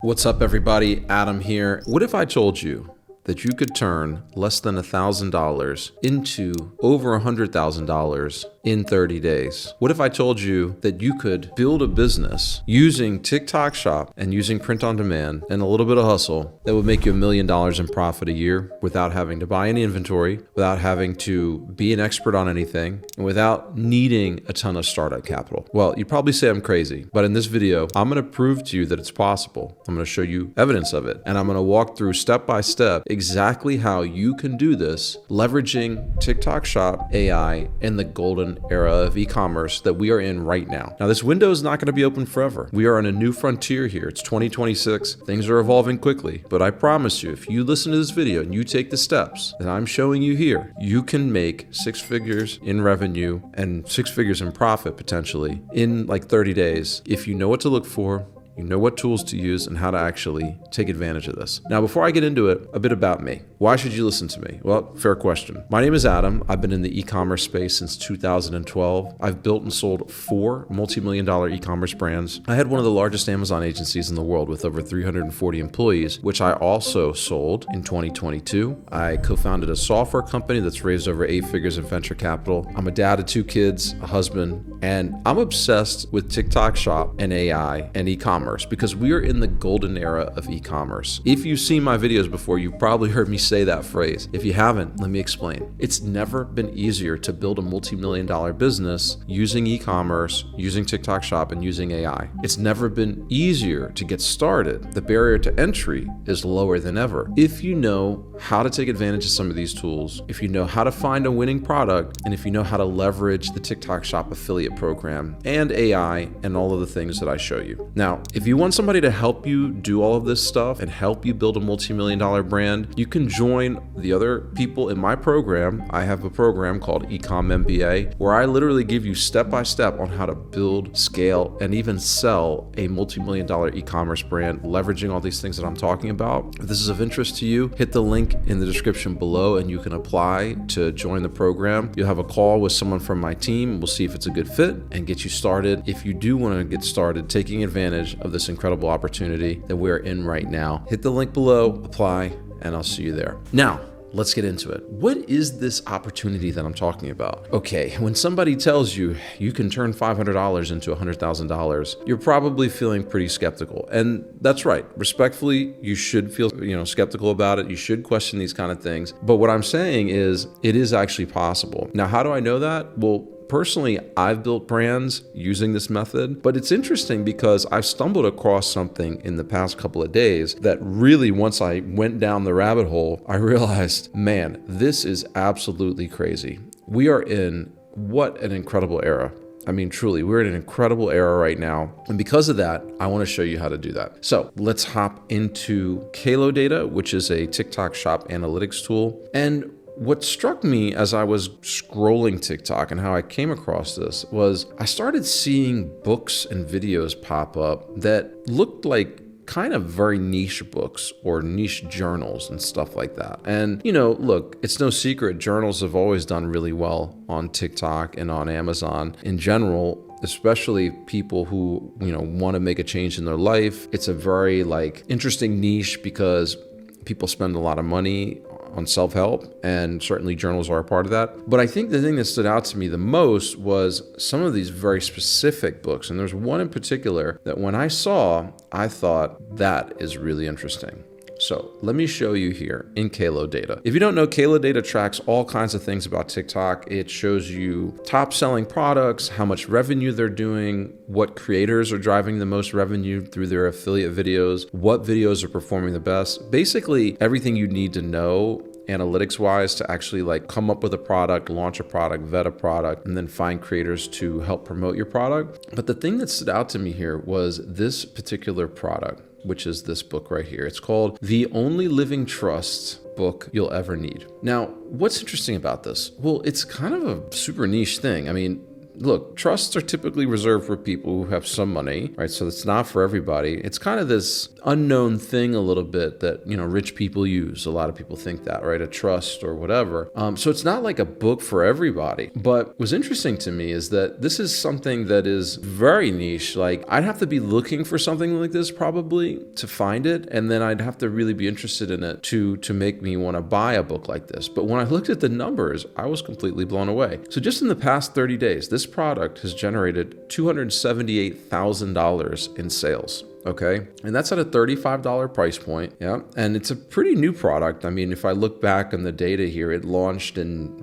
What's up, everybody? Adam here. What if I told you that you could turn less than $1,000 into over $100,000 in 30 days? What if I told you that you could build a business using TikTok Shop and using print on demand and a little bit of hustle that would make you $1 million in profit a year without having to buy any inventory, without having to be an expert on anything, and without needing a ton of startup capital? Well, you'd probably say I'm crazy, but in this video, I'm going to prove to you that it's possible. I'm going to show you evidence of it, and I'm going to walk through step by step exactly how you can do this, leveraging TikTok Shop, AI, and the golden era of e-commerce that we are in right now. Now, this window is not going to be open forever. We are on a new frontier here. It's 2026. Things are evolving quickly, but I promise you, if you listen to this video and you take the steps that I'm showing you here, you can make 6 figures in revenue and 6 figures in profit potentially in like 30 days if you know what to look for, you know what tools to use, and how to actually take advantage of this. Now, before I get into it, a bit about me. Why should you listen to me? Well, fair question. My name is Adam. I've been in the e-commerce space since 2012. I've built and sold 4 multi-million-dollar e-commerce brands. I had one of the largest Amazon agencies in the world with over 340 employees, which I also sold in 2022. I co-founded a software company that's raised over 8 figures in venture capital. I'm a dad of 2 kids, a husband, and I'm obsessed with TikTok Shop and AI and e-commerce, because we are in the golden era of e-commerce. If you've seen my videos before, you've probably heard me say that phrase. If you haven't, let me explain. It's never been easier to build a multi-million-dollar business using e-commerce, using TikTok Shop, and using AI. It's never been easier to get started. The barrier to entry is lower than ever. If you know how to take advantage of some of these tools, if you know how to find a winning product, and if you know how to leverage the TikTok Shop affiliate program and AI and all of the things that I show you. Now, if you want somebody to help you do all of this stuff and help you build a multi-million-dollar brand, you can join the other people in my program. I have a program called Ecom MBA, where I literally give you step-by-step on how to build, scale, and even sell a multi-million-dollar e-commerce brand, leveraging all these things that I'm talking about. If this is of interest to you, hit the link in the description below and you can apply to join the program. You'll have a call with someone from my team. We'll see if it's a good fit and get you started. If you do want to get started taking advantage of this incredible opportunity that we're in right now, hit the link below, apply, and I'll see you there. Now, let's get into it. What is this opportunity that I'm talking about? Okay, when somebody tells you you can turn $500 into $100,000, you're probably feeling pretty skeptical. And that's right. Respectfully, you should feel, skeptical about it. You should question these kind of things. But what I'm saying is it is actually possible. Now, how do I know that? Well, personally, I've built brands using this method, but it's interesting because I've stumbled across something in the past couple of days that really, once I went down the rabbit hole, I realized, man, this is absolutely crazy. We are in what an incredible era. I mean, truly, we're in an incredible era right now. And because of that, I want to show you how to do that. So let's hop into Kalo Data, which is a TikTok Shop analytics tool. And what struck me as I was scrolling TikTok and how I came across this was I started seeing books and videos pop up that looked like kind of very niche books or niche journals and stuff like that. And, look, it's no secret, journals have always done really well on TikTok and on Amazon in general, especially people who, want to make a change in their life. It's a very interesting niche because people spend a lot of money on self-help, and certainly journals are a part of that. But I think the thing that stood out to me the most was some of these very specific books. And there's one in particular that when I saw, I thought that is really interesting. So let me show you here in Kalo Data. If you don't know, Kalo Data tracks all kinds of things about TikTok. It shows you top selling products, how much revenue they're doing, what creators are driving the most revenue through their affiliate videos, what videos are performing the best. Basically, everything you need to know analytics wise to actually come up with a product, launch a product, vet a product, and then find creators to help promote your product. But the thing that stood out to me here was this particular product, which is this book right here. It's called The Only Living Trust Book You'll Ever Need. Now, what's interesting about this? Well, it's kind of a super niche thing. I mean, look, trusts are typically reserved for people who have some money, right? So it's not for everybody. It's kind of this unknown thing a little bit that, rich people use. A lot of people think that, right? A trust or whatever. So it's not like a book for everybody. But what's interesting to me is that this is something that is very niche. Like, I'd have to be looking for something like this probably to find it. And then I'd have to really be interested in it to make me want to buy a book like this. But when I looked at the numbers, I was completely blown away. So just in the past 30 days, this product has generated $278,000 in sales. Okay. And that's at a $35 price point. Yeah. And it's a pretty new product. I mean, if I look back on the data here, it launched in,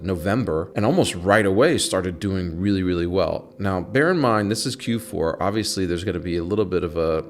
November, and almost right away started doing really, really well. Now, bear in mind, this is Q4. Obviously, there's going to be a little bit of a,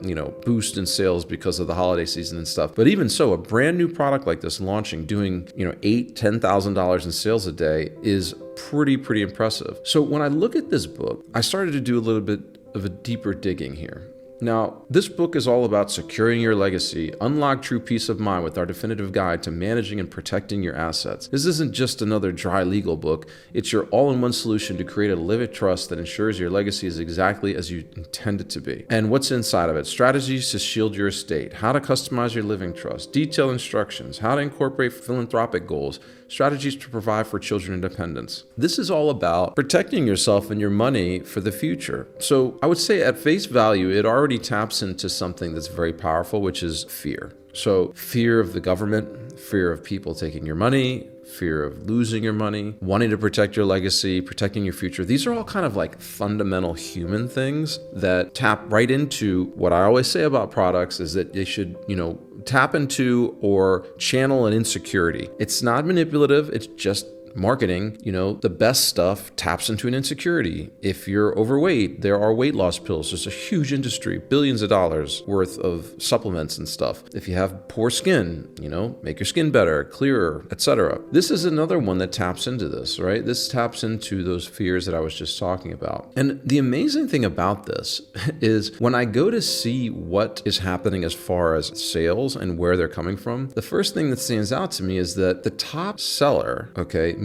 boost in sales because of the holiday season and stuff. But even so, a brand new product like this launching, doing, $8,000, $10,000 in sales a day is pretty impressive. So when I look at this book, I started to do a little bit of a deeper digging here. Now, this book is all about securing your legacy, unlock true peace of mind with our definitive guide to managing and protecting your assets. This isn't just another dry legal book. It's your all-in-one solution to create a living trust that ensures your legacy is exactly as you intend it to be. And what's inside of it? Strategies to shield your estate, how to customize your living trust, detailed instructions, how to incorporate philanthropic goals, strategies to provide for children independence. This is all about protecting yourself and your money for the future. So I would say at face value, it already taps into something that's very powerful, which is fear. So fear of the government, fear of people taking your money, fear of losing your money, wanting to protect your legacy, protecting your future. These are all kind of like fundamental human things that tap right into what I always say about products is that they should, tap into or channel an insecurity. It's not manipulative. It's just marketing. The best stuff taps into an insecurity. If you're overweight, there are weight loss pills. There's a huge industry, billions of dollars worth of supplements and stuff. If you have poor skin, make your skin better, clearer, etc. This is another one that taps into this, right? This taps into those fears that I was just talking about. And the amazing thing about this is when I go to see what is happening as far as sales and where they're coming from, the first thing that stands out to me is that the top seller,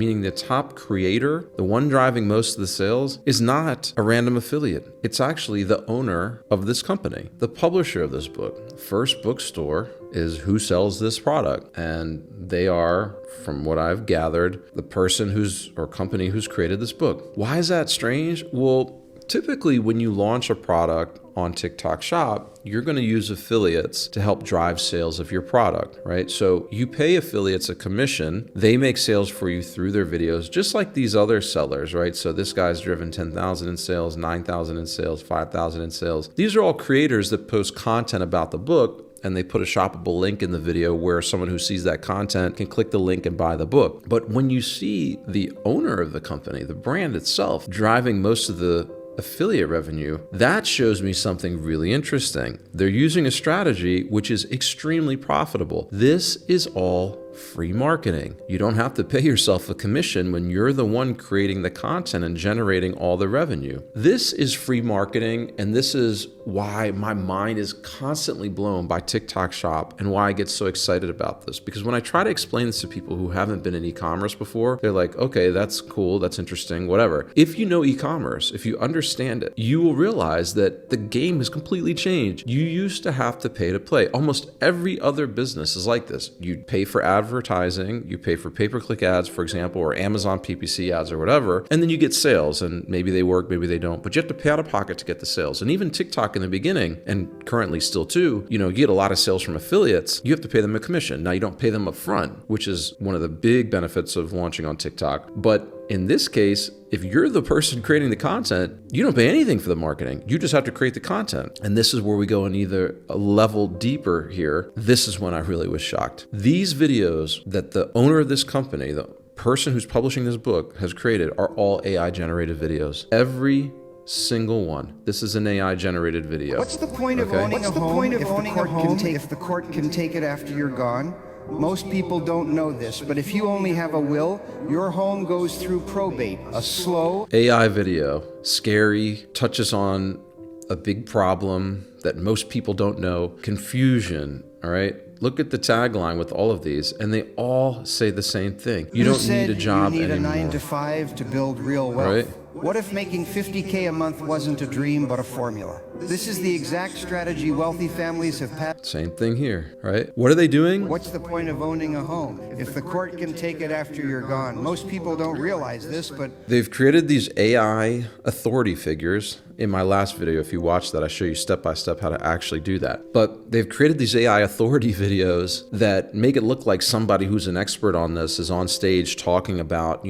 meaning the top creator, the one driving most of the sales, is not a random affiliate. It's actually the owner of this company, the publisher of this book. First Bookstore is who sells this product. And they are, from what I've gathered, the person or company who's created this book. Why is that strange? Well, typically when you launch a product on TikTok Shop, you're going to use affiliates to help drive sales of your product, right? So you pay affiliates a commission. They make sales for you through their videos, just like these other sellers, right? So this guy's driven 10,000 in sales, 9,000 in sales, 5,000 in sales. These are all creators that post content about the book, and they put a shoppable link in the video where someone who sees that content can click the link and buy the book. But when you see the owner of the company, the brand itself, driving most of the affiliate revenue, that shows me something really interesting. They're using a strategy which is extremely profitable. This is all free marketing. You don't have to pay yourself a commission when you're the one creating the content and generating all the revenue. This is free marketing, and this is why my mind is constantly blown by TikTok Shop and why I get so excited about this. Because when I try to explain this to people who haven't been in e-commerce before, they're like, okay, that's cool, that's interesting, whatever. If you know e-commerce, if you understand it, you will realize that the game has completely changed. You used to have to pay to play. Almost every other business is like this. You pay for advertising, you pay for pay-per-click ads, for example, or Amazon PPC ads or whatever, and then you get sales, and maybe they work, maybe they don't, but you have to pay out of pocket to get the sales. And even TikTok in the beginning, and currently still too, you get a lot of sales from affiliates, you have to pay them a commission. Now you don't pay them up front, which is one of the big benefits of launching on TikTok. But in this case, if you're the person creating the content, you don't pay anything for the marketing. You just have to create the content. And this is where we go in either a level deeper here. This is when I really was shocked. These videos that the owner of this company, the person who's publishing this book, has created are all AI generated videos. Every single one. This is an AI generated video. What's the point of owning a home if the court can take it after you're gone? Most people don't know this, but if you only have a will, your home goes through probate. A slow AI video, scary, touches on a big problem that most people don't know, confusion, all right? Look at the tagline with all of these, and they all say the same thing. You don't need a job anymore. You need anymore. a 9 to 5 to build real wealth. Right? What if making 50K a month wasn't a dream but a formula? This is the exact strategy wealthy families have passed. Same thing here, right? What are they doing? What's the point of owning a home if the court can take it after you're gone? Most people don't realize this, but They've created these AI authority figures. In my last video, if you watch that, I show you step by step how to actually do that. But they've created these AI authority videos that make it look like somebody who's an expert on this is on stage talking about,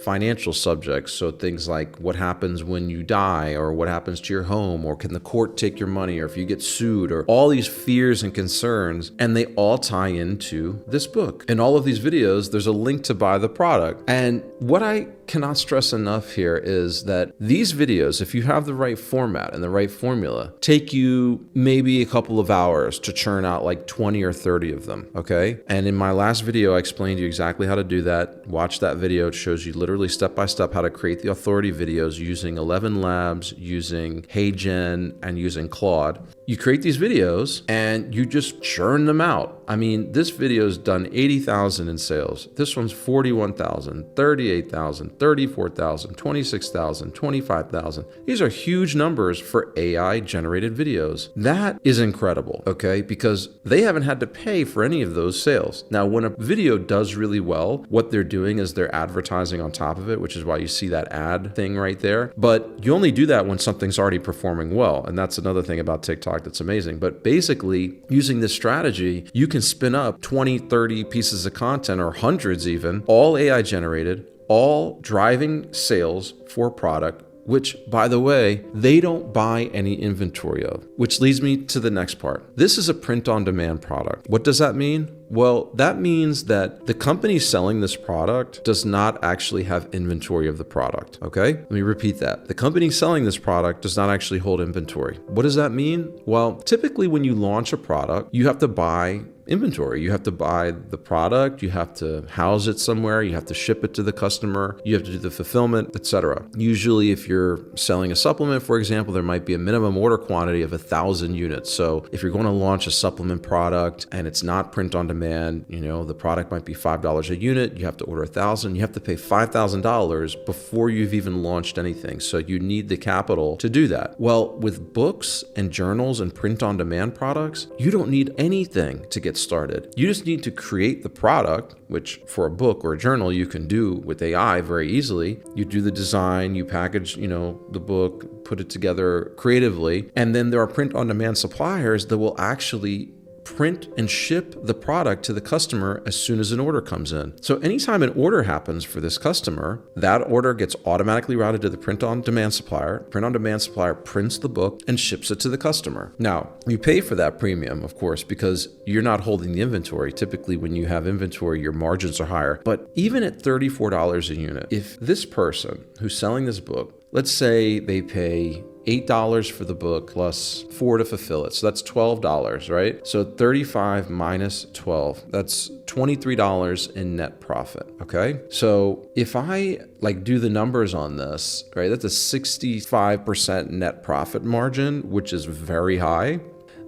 financial subjects. So things like what happens when you die, or what happens to your home, or can the court take your money, or if you get sued, or all these fears and concerns. And they all tie into this book. In all of these videos, there's a link to buy the product. And what I cannot stress enough here is that these videos, if you have the right format and the right formula, take you maybe a couple of hours to churn out like 20 or 30 of them, okay? And in my last video, I explained to you exactly how to do that. Watch that video. It shows you literally step by step how to create the authority videos using 11 Labs, using HeyGen, and using Claude. You create these videos and you just churn them out. I mean, this video's done 80,000 in sales. This one's 41,000, 38,000, 34,000, 26,000, 25,000. These are huge numbers for AI generated videos. That is incredible, okay? Because they haven't had to pay for any of those sales. Now, when a video does really well, what they're doing is they're advertising on top of it, which is why you see that ad thing right there. But you only do that when something's already performing well. And that's another thing about TikTok that's amazing. But basically, using this strategy, you can spin up 20, 30 pieces of content, or hundreds even, all AI generated, all driving sales for a product, which, by the way, they don't buy any inventory of. Which leads me to the next part. This is a print-on-demand product. What does that mean? Well, that means that the company selling this product does not actually have inventory of the product, okay? Let me repeat that. The company selling this product does not actually hold inventory. What does that mean? Well, typically when you launch a product, you have to buy inventory. You have to buy the product, you have to house it somewhere, you have to ship it to the customer, you have to do the fulfillment, etc. Usually if you're selling a supplement, for example, there might be a minimum order quantity of 1,000 units. So if you're going to launch a supplement product and it's not print on demand, the product might be $5 a unit, you have to order 1,000, you have to pay $5,000 before you've even launched anything. So you need the capital to do that. Well, with books and journals and print on demand products, you don't need anything to get started. You just need to create the product, which for a book or a journal you can do with AI very easily. You do the design, you package, the book, put it together creatively, and then there are print-on-demand suppliers that will actually print and ship the product to the customer as soon as an order comes in. So anytime an order happens for this customer, that order gets automatically routed to the print-on-demand supplier. Print-on-demand supplier prints the book and ships it to the customer. Now, you pay for that premium, of course, because you're not holding the inventory. Typically, when you have inventory, your margins are higher. But even at $34 a unit, if this person who's selling this book, let's say they pay $8 for the book plus $4 to fulfill it. So that's $12, right? So 35 minus 12, that's $23 in net profit, okay? So if I do the numbers on this, right, that's a 65% net profit margin, which is very high.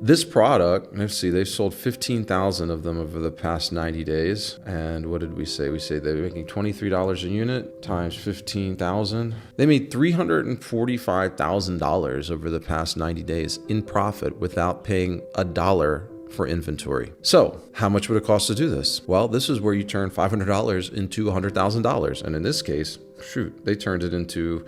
This product, let's see, they've sold 15,000 of them over the past 90 days. And what did we say? We say they're making $23 a unit times 15,000. They made $345,000 over the past 90 days in profit without paying $1 for inventory. So how much would it cost to do this? Well, this is where you turn $500 into $100,000. And in this case, they turned it into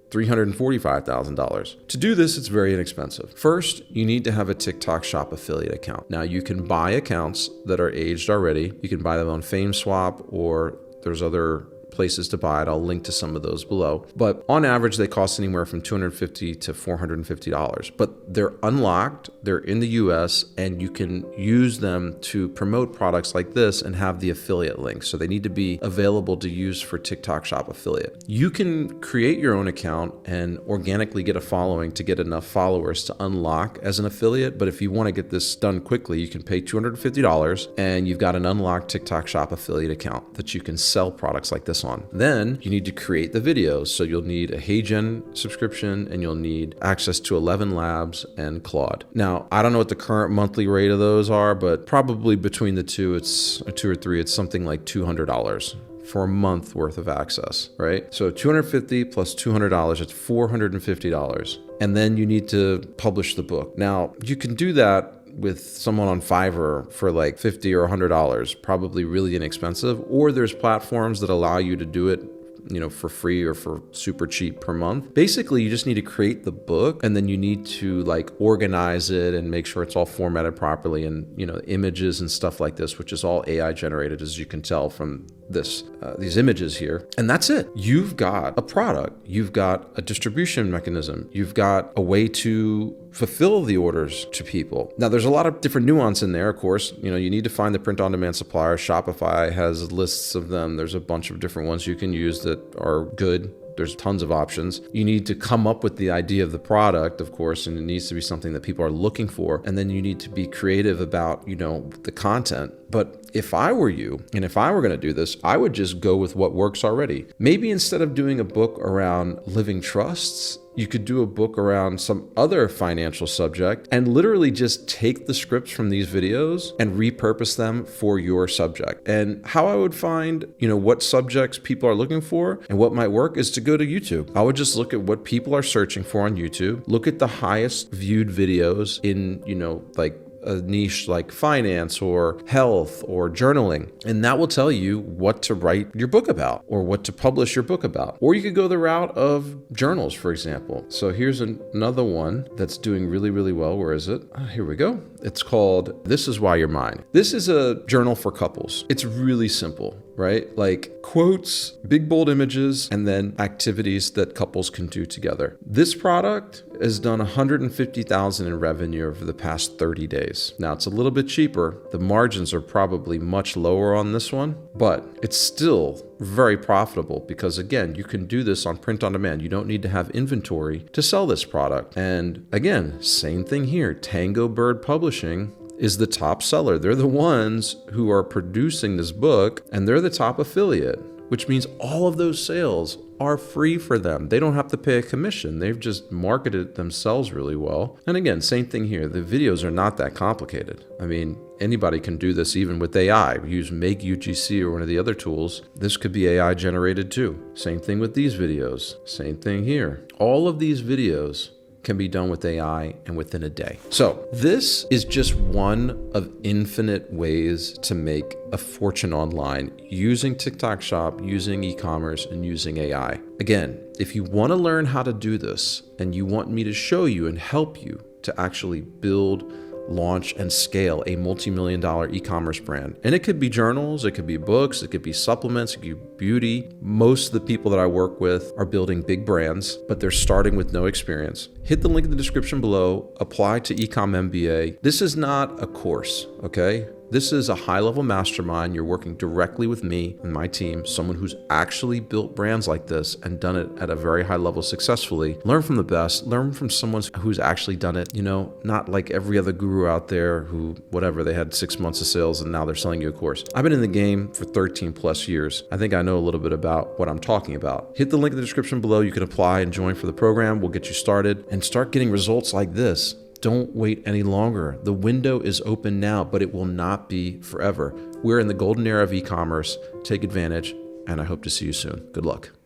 $345,000. To do this, it's very inexpensive. First, you need to have a TikTok Shop affiliate account. Now, you can buy accounts that are aged already. You can buy them on FameSwap, or there's other places to buy it. I'll link to some of those below. But on average, they cost anywhere from $250 to $450. But they're unlocked, they're in the US, and you can use them to promote products like this and have the affiliate link. So they need to be available to use for TikTok Shop affiliate. You can create your own account and organically get a following to get enough followers to unlock as an affiliate. But if you want to get this done quickly, you can pay $250 and you've got an unlocked TikTok Shop affiliate account that you can sell products like this on. Then you need to create the videos. So you'll need a HeyGen subscription and you'll need access to 11 Labs and Claude. Now, I don't know what the current monthly rate of those are, but probably between the two, it's 2 or 3, it's something like $200 for a month worth of access, right? So $250 plus $200, it's $450. And then you need to publish the book. Now, you can do that with someone on Fiverr for like $50 or $100, probably really inexpensive, or there's platforms that allow you to do it, you know, for free or for super cheap per month. Basically, you just need to create the book, and then you need to like organize it and make sure it's all formatted properly, and, you know, images and stuff like this, which is all AI generated, as you can tell from these images here. And that's it. You've got a product. You've got a distribution mechanism. You've got a way to fulfill the orders to people. Now, there's a lot of different nuance in there, of course. You know, you need to find the print-on-demand supplier. Shopify has lists of them. There's a bunch of different ones you can use that are good. There's tons of options. You need to come up with the idea of the product, of course, and it needs to be something that people are looking for. And then you need to be creative about, you know, the content. But if I were you, and if I were going to do this, I would just go with what works already. Maybe instead of doing a book around living trusts, you could do a book around some other financial subject and literally just take the scripts from these videos and repurpose them for your subject. And how I would find, you know, what subjects people are looking for and what might work is to go to YouTube. I would just look at what people are searching for on YouTube, look at the highest viewed videos in, you know, like a niche like finance or health or journaling. And that will tell you what to write your book about or what to publish your book about. Or you could go the route of journals, for example. So here's another one that's doing really, really well. Where is it? Here we go. It's called This Is Why You're Mine. This is a journal for couples. It's really simple, right? Like quotes, big bold images, and then activities that couples can do together. This product has done $150,000 in revenue over the past 30 days. Now, it's a little bit cheaper. The margins are probably much lower on this one, but it's still very profitable because, again, you can do this on print on demand. You don't need to have inventory to sell this product. And again, same thing here. Tango Bird Publishing is the top seller. They're the ones who are producing this book, and they're the top affiliate, which means all of those sales are free for them. They don't have to pay a commission. They've just marketed it themselves really well. And again, same thing here. The videos are not that complicated. I mean, anybody can do this even with AI. Use Make UGC or one of the other tools. This could be AI generated too. Same thing with these videos. Same thing here. All of these videos can be done with AI and within a day. So this is just one of infinite ways to make a fortune online using TikTok Shop, using e-commerce, and using AI. Again, if you want to learn how to do this and you want me to show you and help you to actually build, launch, and scale a multi-million-dollar e-commerce brand. And it could be journals, it could be books, it could be supplements, it could be beauty. Most of the people that I work with are building big brands, but they're starting with no experience. Hit the link in the description below, apply to Ecom MBA. This is not a course, okay? This is a high-level mastermind. You're working directly with me and my team, someone who's actually built brands like this and done it at a very high level successfully. Learn from the best. Learn from someone who's actually done it, you know, not like every other guru out there who, whatever, they had 6 months of sales and now they're selling you a course. I've been in the game for 13 plus years. I think I know a little bit about what I'm talking about. Hit the link in the description below. You can apply and join for the program. We'll get you started and start getting results like this. Don't wait any longer. The window is open now, but it will not be forever. We're in the golden era of e-commerce. Take advantage, and I hope to see you soon. Good luck.